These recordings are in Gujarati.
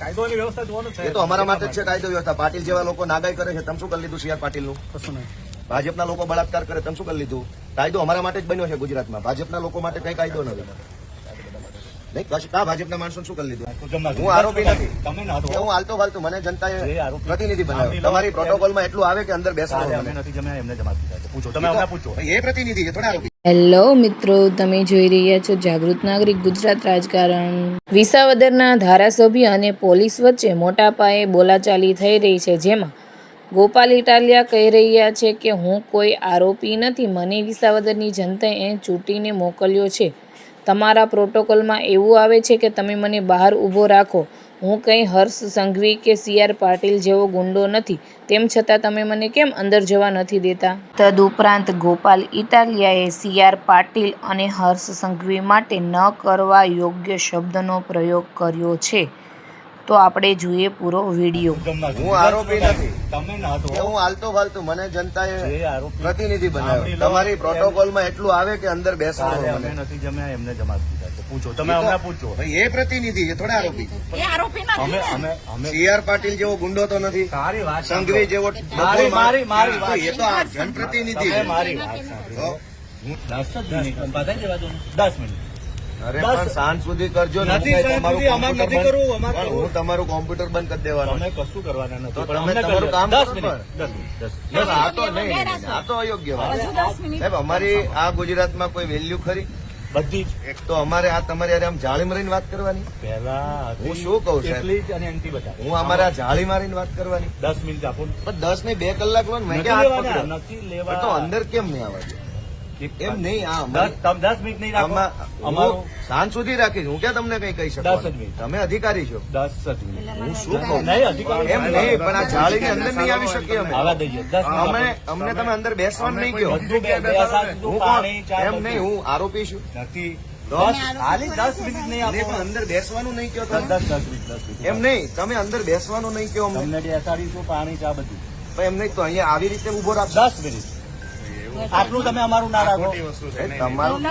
કાયદોની વ્યવસ્થા જોવાનું છે. એ તો અમારા માટે જ છે કાયદો વ્યવસ્થા. પાટીલ જેવા લોકો નાગાઈ કરે છે, તમે શું કરી લીધું? CR પાટીલનું કશું નહીં. ભાજપના લોકો બળાત્કાર કરે, તમે શું કરી લીધું? કાયદો અમારા માટે જ બન્યો છે ગુજરાતમાં. ભાજપના લોકો માટે કઈ કાયદો નથી. નહીં કા ભાજપના માણસો શું કરી લીધું? હું આરોપી નથી. તમે ના હું હાલતો ફાલતું મને જનતાએ પ્રતિનિધિ બનાવ્યો. તમારી પ્રોટોકોલમાં એટલું આવે કે અંદર બેસવાનું નથી જમ્યા એમને જમા પૂછો તમે અમને પૂછો. એ પ્રતિનિધિ છે થોડા આરોપી. હેલો મિત્રો, તમે જોઈ રહ્યા છો જાગૃત નાગરિક ગુજરાત રાજકારણ. વિસાવદરના ધારાસભ્ય અને પોલીસ વચ્ચે મોટા પાયે બોલાચાલી થઈ રહી છે, જેમાં ગોપાલ ઇટાલિયા કહી રહ્યા છે કે હું કોઈ આરોપી નથી, મને વિસાવદરની જનતાએ ચૂંટીને મોકલ્યો છે. તમારા પ્રોટોકોલમાં એવું આવે છે કે તમે મને બહાર ઊભો રાખો. હું કંઈ હર્ષ સંઘવી કે CR પાટીલ જેવો ગુંડો નથી, તેમ છતાં તમે મને કેમ અંદર જવા નથી દેતા? તદુપરાંત ગોપાલ ઇટાલિયાએ CR પાટીલ અને હર્ષ સંઘવી માટે ન કરવા યોગ્ય શબ્દનો પ્રયોગ કર્યો છે. તો આપણે જોઈએ પૂરો વિડીયો. હું આરોપી નથી. તમે ના તો હું હાલતો ફાલતું મને જનતાએ પ્રતિનિધિ બનાવ્યો. તમારી પ્રોટોકોલમાં એટલું આવે કે અંદર બેસવાનું એમને નથી જમ્યા એમને જમા પૂછો તમે અમને પૂછો. એ પ્રતિનિધિ છે થોડા આરોપી. અમે અમે અમે CR પાટીલ જેવો ગુંડો તો નથી. સારી વાત સંઘવી જેવો મારી વાત. એ તો આ જનપ્રતિનિધિ છે. મારી વાત સાંભળો. 10 મિનિટ બધાઈ દેવા દો. 10 મિનિટ. અરે પણ સાંજ સુધી કરજો ને. નથી અમારે નથી કરવું. પણ હું તમારું કોમ્પ્યુટર બંધ કરી દેવાનું. તમે કશું કરવાના નથી. તો તમે તમારું કામ 10 કરો. મિનિટ. 10 બસ આ તો નહીં, આ તો અયોગ્ય વાત. સાહેબ અમારી આ ગુજરાતમાં કોઈ વેલ્યુ ખરી? બધી જ. એક તો અમારે આ તમારી યાર આમ જાળી મારીને વાત કરવાની. પહેલા હું શું કહું સાહેબ? એટલી જ અને એન્ટી બધા. હું અમારા જાળી મારીને વાત કરવાની. 10 મિનિટ આપો. પણ 10 ને 2 કલાક લો ને. મેં નથી ક્યાં હાથ લેવાના, પકડ્યો? નથી પણ લેવા. તો અંદર કેમ નહીં આવવા દે? એમ નહીં. આ 10 મિનિટ નહીં રાખો. અમારું સાંજ સુધી રાખીશ. હું ક્યાં તમને કઈ કહી 10 જ શકું? મિનિટ. તમે અધિકારી છો. 10 જ મિનિટ. હું શું કહું? નહીં અધિકારી એમ નહીં, પણ આ જાળીની અંદર નહીં આવી શકીએ અમે. આવવા દઈએ. 10 મિનિટ. અમને તમે અંદર બેસવાનું નહીં કહો. બધું બેસાડ હું દીધું, કોણ? પાણી ચા એમ બધું. નહીં, હું આરોપી છું. નથી. તો? ખાલી 10 મિનિટ નહીં નહીં, પણ આપો. અંદર બેસવાનું નહીં કહો તમે. 10 મિનિટ. એમ નહીં, તમે અંદર બેસવાનું નહીં કહો અમને. તમને બેસાડીશું, પાણી ચા બધું. પણ એમ નહીં તો અહીંયા આવી રીતે ઉભો રાખશો. 10 મિનિટ. આટલું તમે અમારું ના રાખો. તમારું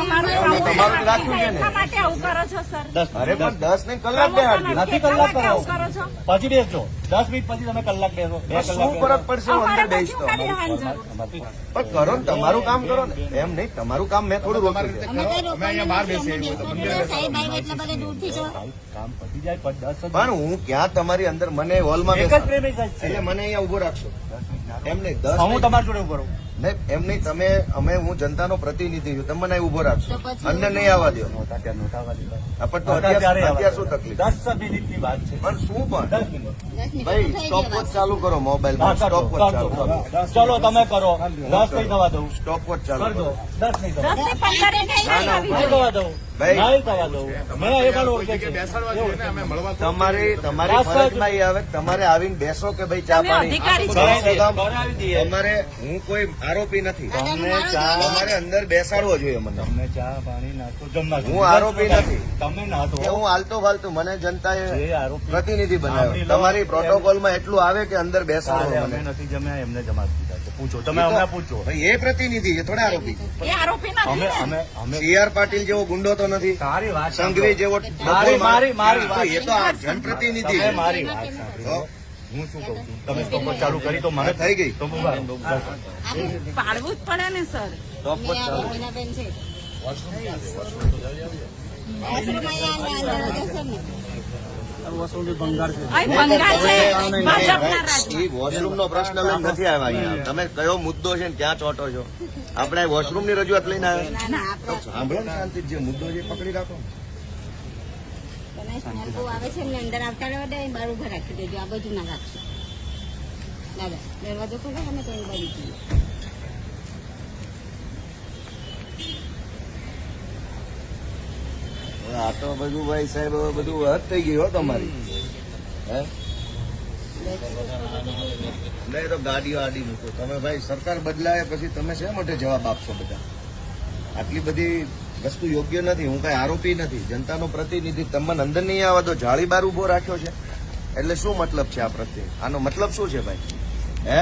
તમારું રાખ્યું છે ને. 10 અરે પણ 10 નહીં, કલાક બેહાડજો. નથી કલાક કરો. પછી બેસજો. 10 મિનિટ પછી તમે કલાક બેસો. 2 કલાક શું ફરક પડશે હું અંદર બેસતો? પણ કરો ને, તમારું કામ કરો ને. એમ નહીં, તમારું કામ મેં થોડું રોક્યું છે. કામ પતી જાય પણ 10 પણ હું ક્યાં તમારી અંદર મને હોલમાં એક જ બેસાડો. પ્રેમી છે. એટલે મને અહીંયા ઉભો રાખશો. એમ નહીં, 10 હું તમારી જોડે ઉભો રહું. નહીં, એમ નહીં, તમે હું જનતાનો પ્રતિનિધિ છું. તમે મને અહીં ઉભો રાખશો. અંદર નહીં આવવા દો. નહોતા ત્યાં નહોતા આવવા દીધા. પણ તો અત્યારે શું તકલીફ? 10 મિનિટની વાત છે. પણ શું પણ 10 મિનિટ. ભાઈ સ્ટોપવોચ ચાલુ કરો મોબાઈલમાં. સ્ટોપવોચ ચાલુ કરો. ચલો તમે કરો. 10 નહીં થવા દઉં. સ્ટોપવોચ ચાલુ કરજો. કરો. 10 નહીં થવા દઉં. ના ના નહીં થવા દઉં. ભાઈ. નહીં થવા દઉં. મેં એ પણ ઓળખે છે. તમારી ફરજમાં એ આવે કે તમારે આવીને બેસો કે ભાઈ ચા પાણી કરાવી દઈએ. તમારે હું કોઈ આરોપી નથી. તમને ચા તમારે અંદર બેસાડવો જોઈએ મને. તમને ચા પાણી નાસ્તો જમવા હું આરોપી નથી. તમે ના તો હું હાલતો ફાલતું મને જનતાએ જે આરોપી પ્રતિનિધિ બનાવ્યો. તમારી પ્રોટોકોલમાં એટલું આવે કે અંદર કાલે બેસવાનું અમે મને. નથી જમ્યા એમને જમા દીધા છે. પૂછો તમે અમને પૂછો. ભાઈ એ પ્રતિનિધિ છે થોડા આરોપી. અમે અમે અમે CR પાટીલ જેવો ગુંડો તો નથી. સારી વાત સંઘવી જેવો મારી વાત. એ તો આ જનપ્રતિનિધિ તમે છે. મારી વાત સાંભળો. હું શું કહું છું તમે સ્ટોપ ચાલુ કરી તો મને થઈ ગઈ. તો ઉભા રહો. પાડવું જ પડે ને સર. સ્ટોપવોચ ચાલુ. અહીં ભંગાર છે ભાજપના રાજમાં. એ વોશરૂમ નો પ્રશ્ન લઈને નથી આવ્યા અહીંયા. તમે કયો મુદ્દો છે ને ક્યાં ચોટો છો? આપણે વોશરૂમ ની રજૂઆત લઈને આવ્યા. ના, ના, આપણે સાંભળો ને શાંતિ, જે મુદ્દો છે એ પકડી રાખો. આવે છે ને અંદર આવતા રહેવા દે, બહાર ઉભા રાખી દેજો. આ બાજુ ના રાખશો દાદા. દરવાજો ખોલો અમે તો બાજુ જઈએ. આ તો બધું ભાઈ સાહેબ હવે બધું હદ થઈ ગઈ હો તમારી. હે નહીં તો ગાડીઓ આડી મૂકો તમે ભાઈ. સરકાર બદલાય પછી તમે શા માટે જવાબ આપશો બધા? આટલી બધી વસ્તુ યોગ્ય નથી. હું કઈ આરોપી નથી, જનતાનો પ્રતિનિધિ. તમને અંદર નહીં આવવા દો. જાળી બાર ઉભો રાખ્યો છે એટલે શું મતલબ છે આ પ્રત્યે? આનો મતલબ શું છે ભાઈ? હે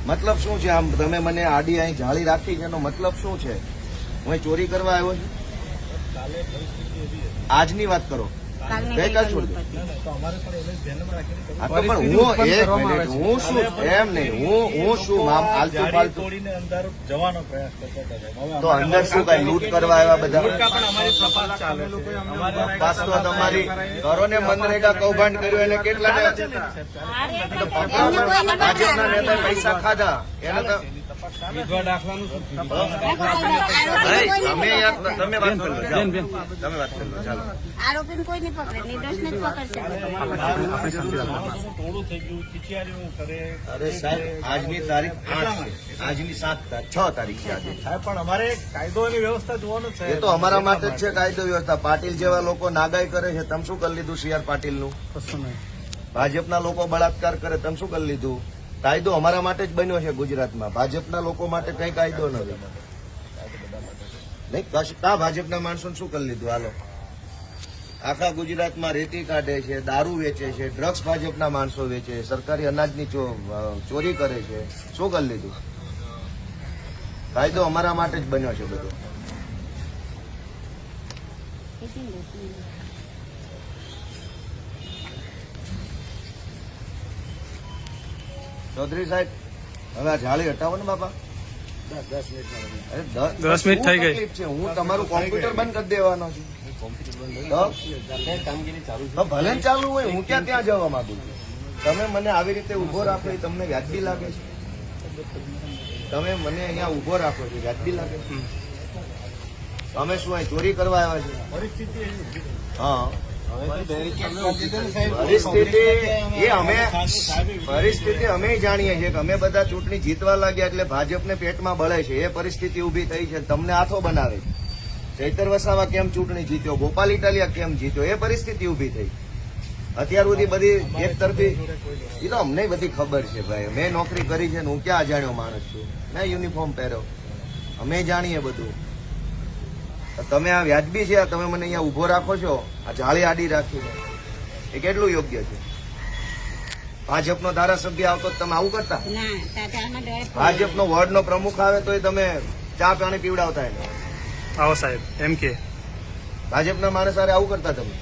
મતલબ શું છે? આમ તમે મને આડી અહીં જાળી રાખી છે એનો મતલબ શું છે? હું ચોરી કરવા આવ્યો છું? આજની વાત કરો. ગઈકાલ છોડી દીધું. હા તો પણ હું એક મિનિટ હું શું એમ નહીં હું શું આમ આલતુ ફાલતુ તોડીને અંદર જવાનો પ્રયાસ કરતા હતા સાહેબ. હવે તો અંદર શું કઈ લૂંટ કરવા આવ્યા બધા પણ અમારી તપાસ ચાલે છે. અમારે ખાસ તો તમારી કરો ને મનરેગા કૌભાંડ કર્યું એને કેટલા ભાજપના નેતાએ પૈસા ખાધા એને તો ભાઈ, તમે યાર તમે વાત કરો જાઓ. તમે વાત કરો ચાલો. આરોપીને કોઈ નહીં પકડે, નિર્દોષને જ પકડશે. થોડું થઈ ગયું ખીચિયારીઓ કરે. અરે સાહેબ આજની તારીખ 8 છે, આજની 6 તારીખ છે આજે. સાહેબ પણ અમારે કાયદો અને વ્યવસ્થા જોવાનું જ એ તો અમારા માટે જ છે કાયદો વ્યવસ્થા. પાટીલ જેવા લોકો નાગાઈ કરે છે, તમે શું કરી લીધું? CR પાટીલનું. ભાજપના લોકો બળાત્કાર કરે, તમે શું કરી લીધું? કાયદો અમારા માટે જ બન્યો છે ગુજરાતમાં. ભાજપના લોકો માટે કઈ કાયદો નથી. નહીં કા ભાજપના માણસોને શું કરી લીધું? હાલો, આખા ગુજરાતમાં રેતી કાઢે છે, દારૂ વેચે છે, ડ્રગ્સ ભાજપના માણસો વેચે છે, સરકારી અનાજની ચોરી કરે છે. શું કરી લીધું? કાયદો અમારા માટે જ બન્યો છે બધો. ચૌધરી સાહેબ હવે આ જાળી હટાવો ને બાપા. 10 મિનિટ થઈ ગઈ છે. હું તમારું કોમ્પ્યુટર બંધ કરી દેવાનો છું. તો ભલે ને ચાલુ હોય, હું ક્યાં ત્યાં જવા માંગુ છું? તમે મને આવી રીતે ઉભો રાખો એ તમને વ્યાજબી લાગે છે? તમે મને અહીંયા ઉભો રાખો છો વ્યાજબી લાગે છે? તમે શું અહીં ચોરી કરવા આવ્યા છો? હા, પરિસ્થિતિ અમે જાણીએ છીએ કે અમે બધા ચૂંટણી જીતવા લાગ્યા એટલે ભાજપને પેટમાં બળે છે. એ પરિસ્થિતિ ઉભી થઈ છે. તમને હાથો બનાવે છે. ચૈતર વસાવા કેમ ચૂંટણી જીત્યો, ગોપાલ ઇટાલિયા કેમ જીત્યો, એ પરિસ્થિતિ ઉભી થઈ. અત્યાર સુધી બધી એક તરફી એ તો અમને બધી ખબર છે ભાઈ. મેં નોકરી કરી છે ને હું ક્યાં અજાણ્યો માણસ છું? મેં યુનિફોર્મ પહેર્યો, અમે જાણીએ બધું. તમે આ વ્યાજબી છે? તમે મને અહીંયા ઉભો રાખો છો, આ જાળી આડી રાખીને, એ કેટલું યોગ્ય છે? ભાજપનો ધારાસભ્ય આવતો તમે આવું કરતા? ના, તાતામાં ડર. ભાજપનો વોર્ડનો પ્રમુખ આવે તો તમે ચા પાણી પીવડાવતા એને? આવો સાહેબ એમ કે ભાજપના માણસ હારે આવું કરતા તમે?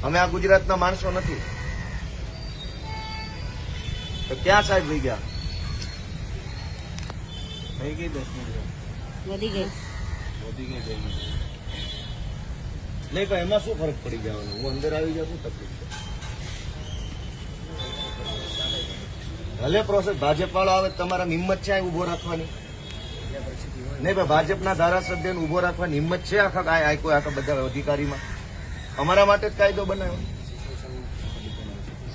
અમે આ ગુજરાતના માણસો નથી તો ક્યાં સાહેબ થઈ ગયા? થઈ ગઈ 10 મિનિટ. વધી ગઈ. નહીં પણ એમાં શું ફરક પડી જવાનો? હું અંદર આવી જાઉં શું તકલીફ છે? ભલે પ્રોસેસ ભાજપ વાળો આવે, તમારા હિંમત છે ઉભો રાખવાની? નહીં ભાઈ, ભાજપના ધારાસભ્યને ઉભો રાખવાની હિંમત છે આખા કોઈ આખા બધા અધિકારીમાં? અમારા માટે જ કાયદો બનાવ્યો.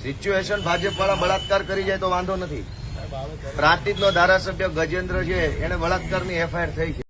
સિચ્યુએશન ભાજપ વાળા બળાત્કાર કરી જાય તો વાંધો નથી. પ્રાંતિજનો ધારાસભ્ય ગજેન્દ્ર છે, એને બળાત્કારની FIR થઈ છે.